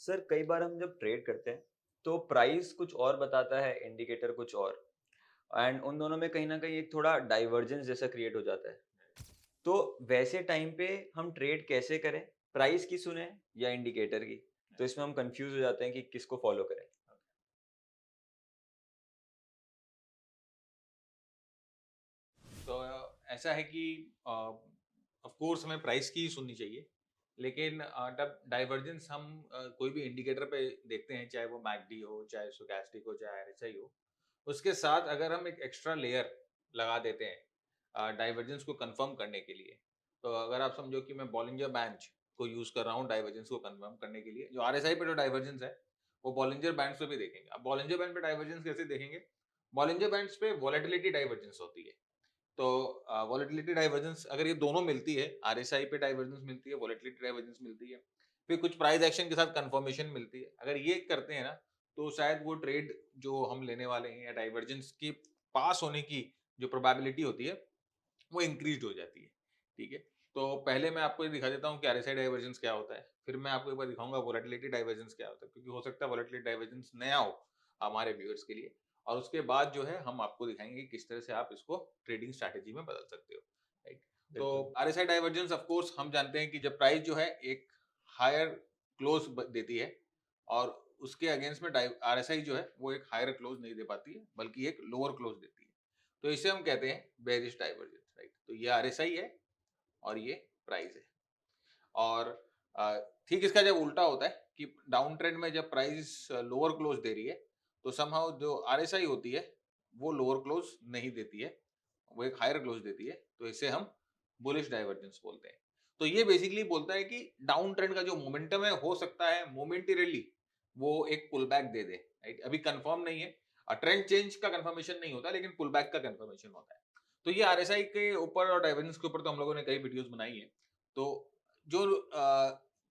Sir कई बार हम जब ट्रेड करते हैं तो प्राइस कुछ और बताता है, इंडिकेटर कुछ और, एंड उन दोनों में कहीं ना कहीं एक थोड़ा डाइवर्जेंस जैसा क्रिएट हो जाता है। तो वैसे टाइम पे हम ट्रेड कैसे करें? प्राइस की सुने या इंडिकेटर की? तो इसमें हम कंफ्यूज हो जाते हैं कि किसको फॉलो करें। तो ऐसा है कि ऑफ कोर्स हमें प्राइस की ही सुननी चाहिए। लेकिन जब डाइवर्जेंस हम कोई भी इंडिकेटर पे देखते हैं, चाहे वो मैकडी हो, चाहे स्टोचैस्टिक हो, चाहे आरएसआई हो, उसके साथ अगर हम एक एक्स्ट्रा लेयर लगा देते हैं डाइवर्जेंस को कंफर्म करने के लिए। तो अगर आप समझो कि मैं बॉलिंजर बैंड को यूज कर रहा हूँ डाइवर्जेंस को कंफर्म करने के लिए, जो आरएसआई पे जो डाइवर्जेंस है वो बॉलिंजर बैंड पे भी देखेंगे। अब बॉलिंजर बैंड पे डाइवर्जेंस कैसे देखेंगे? बॉलिंजर बैंड्स पे वॉलेटिलिटी डाइवर्जेंस होती है। तो वॉलेटिलिटी डाइवर्जेंस अगर ये दोनों मिलती है, आरएसआई पे डाइवर्जेंस मिलती है, वॉलेटिलिटी डाइवर्जेंस मिलती है, फिर कुछ प्राइस एक्शन के साथ कंफर्मेशन मिलती है, अगर ये करते हैं ना, तो शायद वो ट्रेड जो हम लेने वाले हैं या डाइवर्जेंस की पास होने की जो प्रोबेबिलिटी होती है वो इंक्रीज हो जाती है। ठीक है। तो पहले मैं आपको ये दिखा देता हूँ कि आरएसआई डाइवर्जेंस क्या होता है, फिर मैं आपको एक बार दिखाऊंगा वोलेटिलिटी डाइवर्जेंस क्या होता है, क्योंकि हो सकता है वोलेटिलिटी डाइवर्जेंस नया हो हमारे व्यूअर्स के लिए। और उसके बाद जो है हम आपको दिखाएंगे कि किस तरह से आप इसको ट्रेडिंग स्ट्रैटेजी में बदल सकते हो। राइट। तो बिल्कुल। आरएसआई डाइवर्जेंस ऑफ कोर्स हम जानते हैं कि जब प्राइस जो है एक हायर क्लोज देती है और उसके अगेंस्ट में आरएसआई जो है वो एक हायर क्लोज नहीं दे पाती है, बल्कि एक लोअर क्लोज देती है। तो इसे हम कहते हैं बेरिश डाइवर्जेंस। राइट। तो ये आरएसआई है और ये प्राइस है। और ठीक इसका जब उल्टा होता है कि डाउन ट्रेंड में जब प्राइस लोअर क्लोज दे रही है, तो समहाउ जो आरएसआई होती है वो लोअर क्लोज नहीं देती है, वो एक हायर क्लोज देती है। तो इसे हम बुलिश डाइवर्जेंस बोलते हैं। तो ये बेसिकली बोलता है कि डाउन ट्रेंड का जो मोमेंटम है हो सकता है मोमेंटरीली वो एक पुल बैक दे दे। राइट। अभी कंफर्म नहीं है, ट्रेंड चेंज का कंफर्मेशन नहीं होता, लेकिन पुल बैक का कंफर्मेशन होता है। तो ये आरएसआई के ऊपर और डाइवर्जेंस के ऊपर तो हम लोगों ने कई वीडियोस बनाई है। तो जो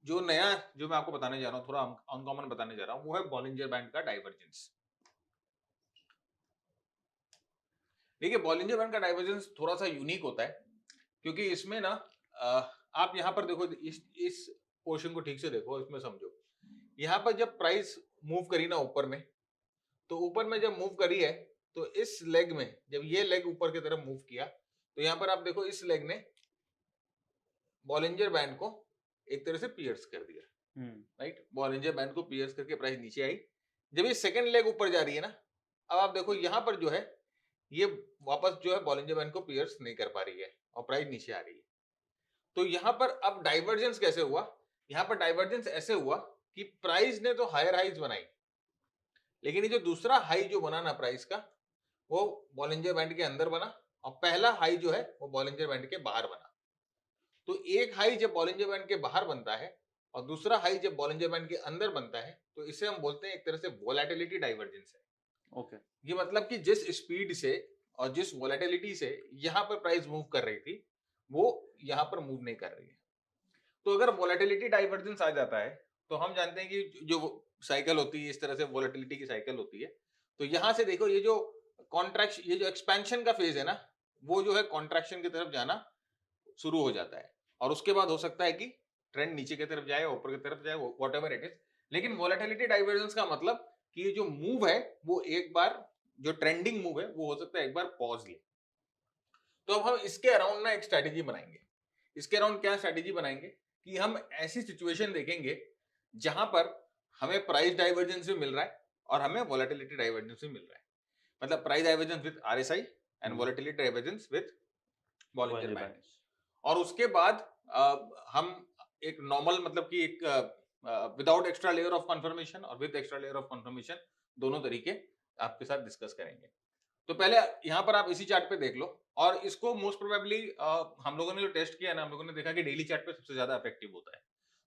जो नया जो मैं आपको बताने जा रहा हूँ, थोड़ा अनकॉमन बताने जा रहा हूँ, वो है बॉलिंजर बैंड का डाइवर्जेंस। देखिए, बॉलिंजर बैंड का डाइवर्जेंस थोड़ा सा यूनिक होता है, क्योंकि इसमें ना आप यहाँ पर देखो, इस पोर्शन को ठीक से देखो, इसमें समझो। यहाँ पर जब प्राइस मूव करी ना ऊपर में, तो ऊपर में जब मूव करी है, तो इस लेग में जब ये लेग ऊपर की तरफ मूव किया, तो यहाँ पर आप देखो इस लेग ने बॉलिंजर बैंड को एक तरह से पियर्स कर दिया। राइट। बॉलिंजर बैंड को पियर्स करके प्राइस नीचे आई। जब ये सेकंड लेग ऊपर जा रही है ना, अब आप देखो यहाँ पर जो है ये वापस जो है बॉलिंजर बैंड को पियर्स नहीं कर पा रही है और प्राइस नीचे आ रही है। तो यहाँ पर अब डाइवर्जेंस कैसे हुआ? यहाँ पर डाइवर्जेंस ऐसे हुआ कि प्राइस ने तो हायर हाइज बनाई, लेकिन ये जो दूसरा हाई जो बना ना प्राइस का, वो बॉलिंजर बैंड के अंदर बना, और पहला हाई जो है वो बॉलिंजर बैंड के बाहर बना। तो एक हाई जब बॉलिंजर बैंड के बाहर बनता है और दूसरा हाई जब बॉलिंजर बैंड के अंदर बनता है, तो इसे हम बोलते हैं एक तरह से वोलेटिलिटी डाइवर्जेंस है। ओके। ये मतलब कि जिस स्पीड से और जिस वोलेटिलिटी से यहाँ पर प्राइस मूव कर रही थी, वो यहाँ पर मूव नहीं कर रही है। तो अगर वोलेटिलिटी डाइवर्जेंस आ जाता है, तो हम जानते हैं कि जो साइकिल होती है, इस तरह से वोलेटिलिटी की साइकिल होती है। तो यहाँ से देखो, ये जो कॉन्ट्रैक्शन, ये जो एक्सपेंशन का फेज है ना, वो जो है कॉन्ट्रैक्शन की तरफ जाना शुरू हो जाता है। और उसके बाद हो सकता है कि ट्रेंड नीचे की तरफ जाए, ऊपर की तरफ जाए, वॉट एवर इट इज। लेकिन वोलेटिलिटी डाइवर्जेंस का मतलब कि ये जो मूव है वो एक बार, जो ट्रेंडिंग मूव है वो हो सकता है एक बार पॉज ले। तो अब हम इसके अराउंड ना एक स्ट्रेटेजी बनाएंगे। इसके अराउंड क्या स्ट्रेटेजी बनाएंगे कि हम ऐसी सिचुएशन देखेंगे जहां पर हमें प्राइस डाइवर्जेंस भी मिल रहा है और हमें वोलेटिलिटी डाइवर्जेंस भी मिल रहा है। मतलब price divergence with RSI and volatility divergence with Bollinger Bollinger band. Band. और उसके बाद हम एक नॉर्मल, मतलब कि एक without extra layer of confirmation और with extra layer of confirmation, दोनों तरीके आपके साथ डिस्कस करेंगे। तो पहले यहाँ पर आप इसी चार्ट पे देख लो। और इसको मोस्ट प्रोबेबली हम लोगों ने जो टेस्ट किया ना, हम लोगों ने देखा कि डेली चार्ट पे सबसे ज्यादा इफेक्टिव होता है।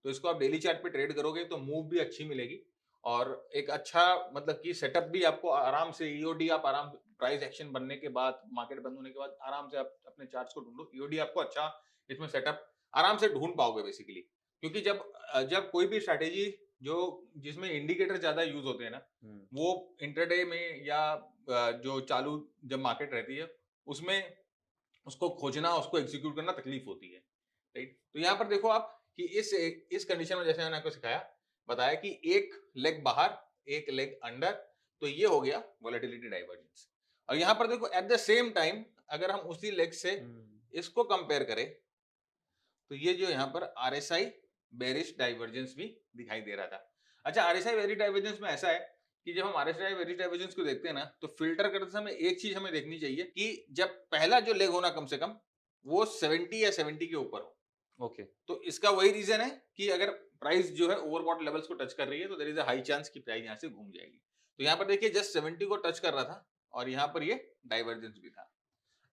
तो इसको आप डेली चार्ट पे ट्रेड करोगे तो मूव भी अच्छी मिलेगी, और एक अच्छा, मतलब कि सेटअप भी आपको आराम से, ईओडी आप आराम, प्राइस एक्शन बनने के बाद, मार्केट बंद होने के बाद आराम से आप अपने चार्ट्स को ढूंढो, ईओडी आपको अच्छा इसमें सेटअप आराम से ढूंढ पाओगे बेसिकली। क्योंकि जब कोई भी स्ट्रैटेजी जो जिसमें इंडिकेटर ज्यादा यूज होते हैं ना, वो इंटरडे में या जो चालू जब मार्केट रहती है उसमें उसको खोजना, उसको एग्जीक्यूट करना तकलीफ होती है। राइट। तो यहाँ पर देखो आप कि इस कंडीशन में जैसे मैंने आपको सिखाया बताया कि एक लेग बाहर, एक लेग अंडर, तो ये हो गया वॉलेटिलिटी डाइवर्जेंस। और यहाँ पर देखो एट द सेम टाइम अगर हम उसी लेग से इसको कंपेयर करें तो ये जो यहाँ पर RSI बेरिश डाइवर्जेंस भी दिखाई दे रहा था। अच्छा, RSI बेरिश डाइवर्जेंस में ऐसा है कि जब हम RSI बेरिश डाइवर्जेंस को देखते हैं ना, तो फिल्टर करते समय एक चीज हमें देखनी चाहिए कि जब पहला जो लेग होना कम से कम वो 70 या 70 के ऊपर हो। ओके। तो इसका वही रीजन है कि अगर प्राइस जो है ओवरबॉट लेवल्स को टच कर रही है तो there is a high chance कि प्राइस यहाँ से घूम जाएगी। तो यहाँ पर देखिए जस्ट 70 को टच कर रहा था और यहाँ पर ये डाइवर्जेंस भी था।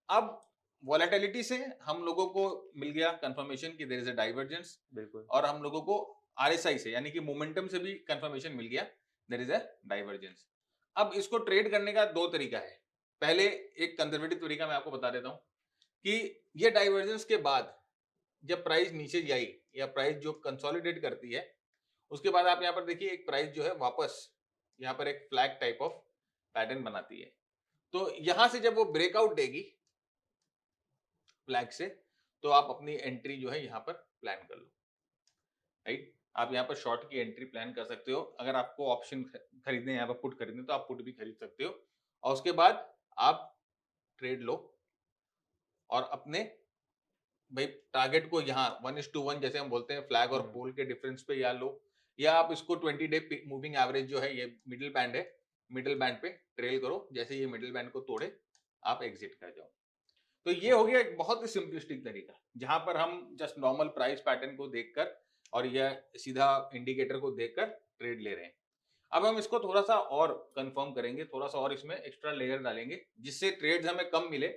अब वॉलेटिलिटी से हम लोगों को मिल गया कंफर्मेशन कि देयर इज अ डाइवर्जेंस, बिल्कुल। और हम लोगों को RSI से यानी कि मोमेंटम से भी कंफर्मेशन मिल गया देयर इज अ डाइवर्जेंस। अब इसको ट्रेड करने का दो तरीका है। पहले एक कंजर्वेटिव तरीका मैं आपको बता देता हूं कि ये डाइवर्जेंस के बाद जब प्राइस नीचे जाई या प्राइस जो कंसोलिडेट करती है उसके बाद आप यहाँ पर देखिए एक प्राइस जो है वापस यहाँ पर एक फ्लैग टाइप ऑफ पैटर्न बनाती है। तो यहां से जब वो ब्रेकआउट देगी फ्लैग से तो आप अपनी एंट्री जो है यहाँ पर प्लान कर लो, राइट। आप यहाँ पर शॉर्ट की एंट्री प्लान कर सकते हो। अगर आपको ऑप्शन खरीदने यहाँ पर पुट खरीदने तो आप पुट भी खरीद सकते हो और उसके बाद आप ट्रेड लो और अपने भाई टारगेट को यहाँ 1:1 जैसे हम बोलते हैं फ्लैग और पोल के डिफरेंस पे या लो, या आप इसको 20 डे मूविंग एवरेज जो है ये मिडिल बैंड है, मिडिल बैंड पे ट्रेल करो। जैसे ये मिडिल बैंड को तोड़े आप एग्जिट कर जाओ। तो ये हो गया एक बहुत ही सिंपलिस्टिक तरीका जहां पर हम जस्ट नॉर्मल प्राइस पैटर्न को देखकर और यह सीधा इंडिकेटर को देखकर ट्रेड ले रहे हैं। अब हम इसको थोड़ा सा और कंफर्म करेंगे, थोड़ा सा और इसमें एक्स्ट्रा लेयर डालेंगे जिससे ट्रेड्स हमें कम मिले,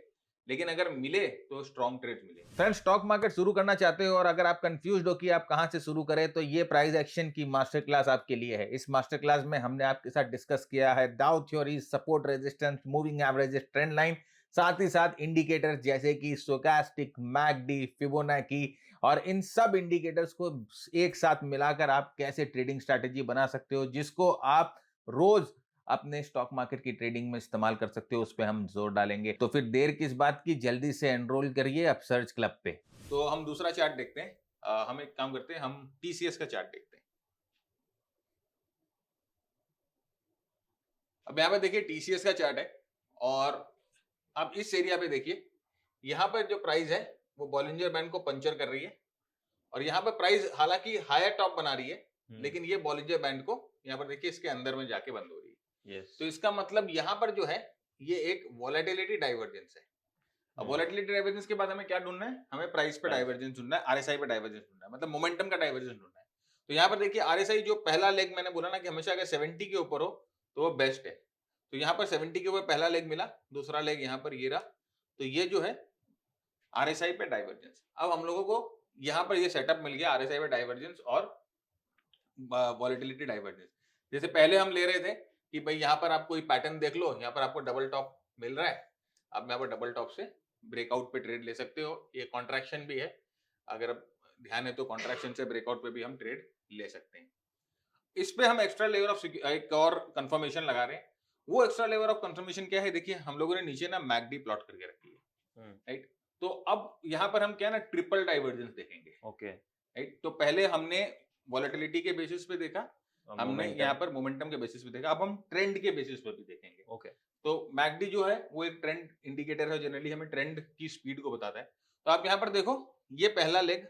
लेकिन अगर मिले तो स्ट्रॉन्ग ट्रेड्स मिले। फ्रेंड्स, स्टॉक मार्केट शुरू करना चाहते हो और अगर आप कंफ्यूज्ड हो कि आप कहां से शुरू करें तो ये प्राइस एक्शन की मास्टर क्लास आपके लिए है। इस मास्टर क्लास में हमने आपके साथ डिस्कस किया है डाउ theory, support, resistance, moving averages, trend line, साथ ही साथ इंडिकेटर्स जैसे कि स्टोकास्टिक, मैकडी, फिबोनाची, और इन सब इंडिकेटर्स को एक साथ मिलाकर आप कैसे ट्रेडिंग स्ट्रैटेजी बना सकते हो जिसको आप रोज अपने स्टॉक मार्केट की ट्रेडिंग में इस्तेमाल कर सकते हो, उस पर हम जोर डालेंगे। तो फिर देर किस बात की, जल्दी से एनरोल करिए अपसर्च क्लब पे। तो हम दूसरा चार्ट देखते हैं। हम एक काम करते हैं, हम TCS का चार्ट देखते हैं। अब यहाँ पे देखिए TCS का चार्ट है और आप इस एरिया पे देखिए यहाँ पर जो प्राइस है वो बॉलिंजर बैंड को पंचर कर रही है और यहाँ पर प्राइस हालांकि हायर टॉप बना रही है लेकिन ये बॉलिंजर बैंड को यहाँ पर देखिए इसके अंदर में जाके बंद हो रही है। तो इसका मतलब यहाँ पर जो है ये एक वॉलेटिलिटी डाइवर्जेंस है। अब वॉलेटिलिटी डाइवर्जेंस के बाद हमें क्या ढूंढना है, हमें प्राइस पे डाइवर्जेंस ढूंढना है, RSI पे डाइवर्जेंस ढूंढना है, मतलब मोमेंटम का डाइवर्जेंस ढूंढना है। तो यहाँ पर देखिए RSI जो पहला लेग मैंने बोला ना कि हमेशा अगर 70 के ऊपर हो तो वो बेस्ट है। तो यहाँ पर 70 के ऊपर पहला लेग मिला, दूसरा लेग यहाँ पर ये रहा, तो ये जो है RSI पे डाइवर्जेंस। अब हम लोगों को यहाँ पर ये सेटअप मिल गया RSI पे डाइवर्जेंस और वॉलेटिलिटी डाइवर्जेंस। जैसे पहले हम ले रहे थे कि भाई यहाँ पर आप कोई पैटर्न देख लो, यहाँ पर आपको डबल टॉप मिल रहा है, अब यहाँ पर डबल टॉप से ब्रेकआउट पे ट्रेड ले सकते हो। ये कॉन्ट्रैक्शन भी है, अगर ध्यान है तो कॉन्ट्रैक्शन से ब्रेकआउट पे भी हम ट्रेड ले सकते हैं। इस पे हम एक्स्ट्रा लेयर ऑफ एक और कंफर्मेशन लगा रहे हैं। वो एक्स्ट्रा लेयर ऑफ कंफर्मेशन क्या है, देखिए हम लोगों ने नीचे ना मैकडी प्लॉट करके रखी है, राइट। तो अब यहाँ पर हम क्या ना ट्रिपल डाइवर्जेंस देखेंगे, ओके, राइट। तो पहले हमने वॉलेटिलिटी के बेसिस पे देखा, हमने यहाँ पर मोमेंटम के बेसिस पे देखा, अब हम ट्रेंड के बेसिस पे भी देखेंगे। ओके। तो मैकडी जो है वो एक ट्रेंड इंडिकेटर है, जनरली हमें ट्रेंड की स्पीड को बताता है। तो आप यहाँ पर देखो ये पहला लेग,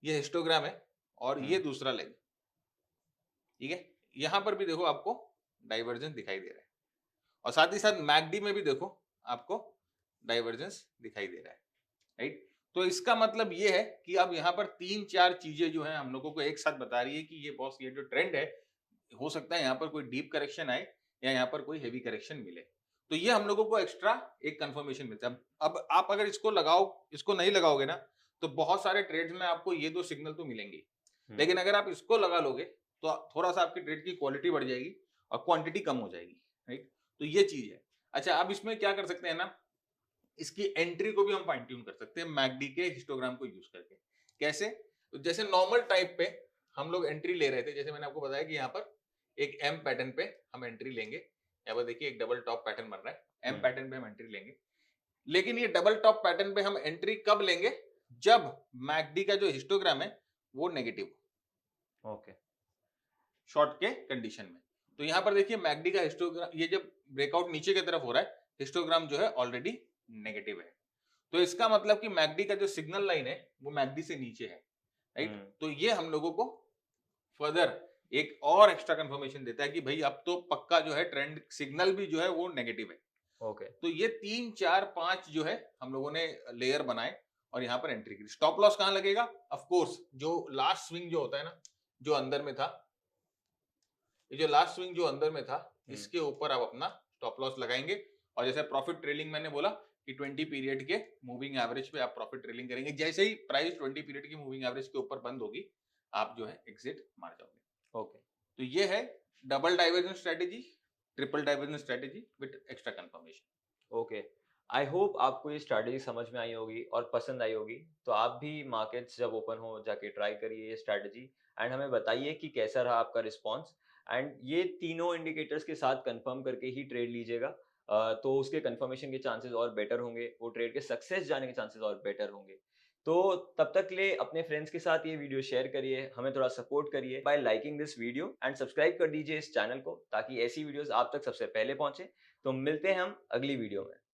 ये हिस्टोग्राम है और ये दूसरा लेग, ठीक है। यहाँ पर भी देखो आपको डाइवर्जेंस दिखाई दे रहा है और साथ ही साथ मैकडी में भी देखो आपको डाइवर्जेंस दिखाई दे रहा है, राइट। तो इसका मतलब ये है कि अब यहाँ पर 3-4 चीजें जो है हम लोगों को एक साथ बता रही है कि ये बॉस ये जो ट्रेंड है, हो सकता है यहाँ पर कोई डीप करेक्शन आए या यहाँ पर कोई हेवी करेक्शन मिले। तो ये हम लोगों को एक्स्ट्रा एक कंफर्मेशन मिलता है। अब आप अगर इसको लगाओ, इसको नहीं लगाओगे ना तो बहुत सारे ट्रेड्स में आपको ये दो सिग्नल तो मिलेंगे, लेकिन अगर आप इसको लगा लोगे तो थोड़ा सा आपकी ट्रेड की क्वालिटी बढ़ जाएगी और क्वांटिटी कम हो जाएगी, राइट। तो ये चीज है। अच्छा, अब इसमें क्या कर सकते हैं ना, इसकी एंट्री को भी हम फाइन ट्यून कर सकते हैं मैकडी के हिस्टोग्राम को यूज करके। कैसे? तो जैसे नॉर्मल टाइप पे हम लोग एंट्री ले रहे थे, जैसे मैंने आपको बताया कि यहाँ पर एक एम पैटर्न पे हम एंट्री लेंगे। यहाँ पर देखिए एक डबल टॉप पैटर्न बन रहा है, एम पैटर्न पे हम एंट्री लेंगे। लेकिन ये डबल टॉप पैटर्न पे हम एंट्री कब लेंगे, जब मैकडी का जो हिस्टोग्राम है वो नेगेटिव। ओके। शॉर्ट के कंडीशन में। तो यहाँ पर देखिए मैकडी का हिस्टोग्राम, ये जब ब्रेकआउट नीचे की तरफ हो रहा है, हिस्टोग्राम जो है ऑलरेडी नेगेटिव है। तो इसका मतलब कि मैकडी का जो सिग्नल लाइन है वो मैकडी से नीचे है, राइट? तो ये हम लोगों को फर्दर एक और एक्स्ट्रा कंफर्मेशन देता है कि भाई अब तो पक्का जो है ट्रेंड सिग्नल भी जो है वो नेगेटिव है। ओके। तो ये 3, 4, 5 जो है हम लोगों ने लेयर बनाए और यहाँ पर एंट्री की। स्टॉप लॉस कहाँ लगेगा? ऑफ कोर्स जो लास्ट स्विंग जो होता है ना, जो अंदर में था, ये जो लास्ट स्विंग जो अंदर में था, इसके ऊपर आप अपना स्टॉप लॉस लगाएंगे। और जैसे प्रॉफिट ट्रेलिंग मैंने बोला कि 20 पीरियड के मूविंग एवरेज पे आप प्रॉफिट ट्रेलिंग करेंगे। जैसे ही प्राइस 20 पीरियड की मूविंग एवरेज के ऊपर बंद होगी, आप जो है एग्जिट मार जाओगे। ओके। तो ये है double diversion strategy, triple diversion strategy with extra confirmation. Okay. I hope आपको ये स्ट्रैटेजी समझ में आई होगी और पसंद आई होगी। तो आप भी मार्केट्स जब ओपन हो जाके ट्राई करिए ये स्ट्रैटेजी एंड हमें बताइए कि कैसा रहा आपका रिस्पॉन्स। एंड ये तीनों इंडिकेटर्स के साथ कंफर्म करके ही ट्रेड लीजिएगा। तो उसके कंफर्मेशन के चांसेस और बेटर होंगे, वो ट्रेड के सक्सेस जाने के चांसेस और बेटर होंगे। तो तब तक के लिए अपने फ्रेंड्स के साथ ये वीडियो शेयर करिए, हमें थोड़ा सपोर्ट करिए bye liking this video and subscribe कर दीजिए इस चैनल को ताकि ऐसी वीडियोस आप तक सबसे पहले पहुंचे। तो मिलते हैं हम अगली वीडियो में।